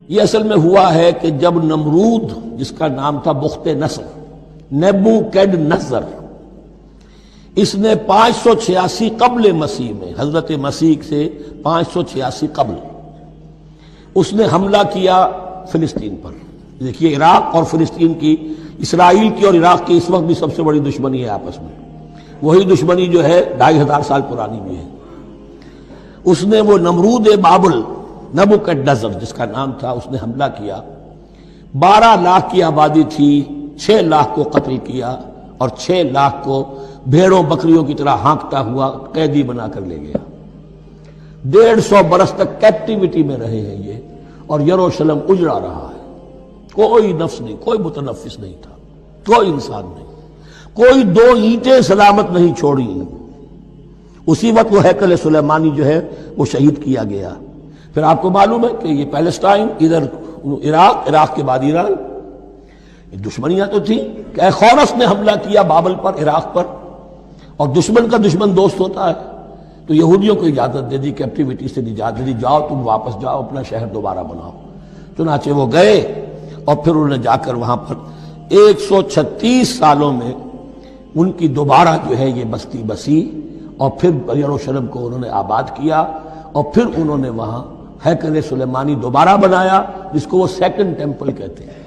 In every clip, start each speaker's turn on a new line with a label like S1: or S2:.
S1: یہ اصل میں ہوا ہے کہ جب نمرود، جس کا نام تھا بخت نصر، نیبوکیڈنیزر، اس نے 586 قبل مسیح میں، حضرت مسیح سے 586 قبل، اس نے حملہ کیا فلسطین پر۔ دیکھیے عراق اور فلسطین کی، اسرائیل کی اور عراق کی اس وقت بھی سب سے بڑی دشمنی ہے آپس میں، وہی دشمنی جو ہے 2500 سال پرانی بھی ہے۔ اس نے وہ نمرود بابل، نیبوکیڈنیزر جس کا نام تھا، اس نے حملہ کیا۔ 12 لاکھ کی آبادی تھی، 6 لاکھ کو قتل کیا اور 6 لاکھ کو بھیڑوں بکریوں کی طرح ہانکتا ہوا قیدی بنا کر لے گیا۔ 150 برس تک کیپٹیوٹی میں رہے ہیں یہ، اور یروشلم اجڑا رہا ہے۔ کوئی نفس نہیں، کوئی متنفس نہیں تھا، کوئی انسان نہیں، کوئی 2 اینٹیں سلامت نہیں چھوڑی۔ اسی وقت وہ ہیکل سلیمانی جو ہے وہ شہید کیا گیا۔ پھر آپ کو معلوم ہے کہ یہ پیلسٹائن، ادھر عراق کے بعد ایران، دشمنیاں تو تھیں کہ اے خورس نے حملہ کیا بابل پر، عراق پر، اور دشمن کا دشمن دوست ہوتا ہے، تو یہودیوں کو اجازت دے دی، کیپٹیوٹی سے نجات دے دی، جاؤ تم واپس جاؤ، اپنا شہر دوبارہ بناؤ۔ چنانچہ وہ گئے، اور پھر انہوں نے جا کر وہاں پر 136 سالوں میں ان کی دوبارہ جو ہے یہ بستی بسی، اور پھر یروشلم کو انہوں نے آباد کیا، اور پھر انہوں نے وہاں ہیکل سلیمانی دوبارہ بنایا، جس کو وہ سیکنڈ ٹیمپل کہتے ہیں۔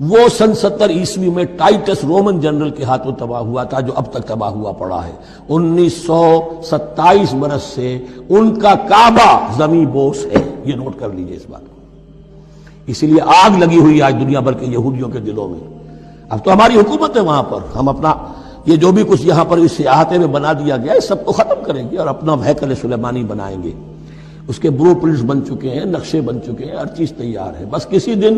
S1: وہ سن 70 عیسوی میں ٹائٹس رومن جنرل کے ہاتھوں تباہ ہوا تھا، جو اب تک تباہ ہوا پڑا ہے۔ 1927 برس سے ان کا کعبہ زمیں بوس ہے، یہ نوٹ کر لیجئے اس بات کو۔ اسی لیے آگ لگی ہوئی آج دنیا بھر کے یہودیوں کے دلوں میں۔ اب تو ہماری حکومت ہے وہاں پر، ہم اپنا یہ جو بھی کچھ یہاں پر اس احاطے میں بنا دیا گیا ہے سب کو ختم کریں گے، اور اپنا ہیکل سلیمانی بنائیں گے۔ اس کے بلو پرنٹس بن چکے ہیں، نقشے بن چکے ہیں، ہر چیز تیار ہے۔ بس کسی دن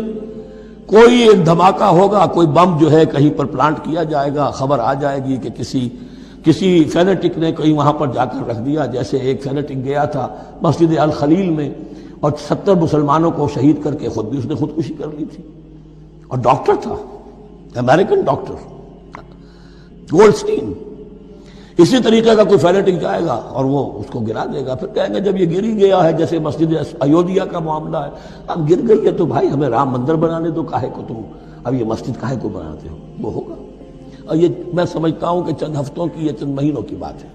S1: کوئی ایک دھماکہ ہوگا، کوئی بم جو ہے کہیں پر پلانٹ کیا جائے گا، خبر آ جائے گی کہ کسی فینیٹک نے کہیں وہاں پر جا کر رکھ دیا، جیسے ایک فینیٹک گیا تھا مسجد الخلیل میں اور 70 مسلمانوں کو شہید کر کے خود بھی اس نے خودکشی کر لی تھی، اور ڈاکٹر تھا، امریکن ڈاکٹر گولڈسٹین۔ اسی طریقے کا کوئی فینیٹک جائے گا اور وہ اس کو گرا دے گا، پھر کہیں گے جب یہ گر ہی گیا ہے، جیسے مسجد ایودھیا کا معاملہ ہے، اب گر گئی ہے تو بھائی ہمیں رام مندر بنانے دو، کاہے کو تم اب یہ مسجد کاہے کو بناتے ہو، وہ ہوگا۔ اور یہ میں سمجھتا ہوں کہ چند ہفتوں کی یا چند مہینوں کی بات ہے۔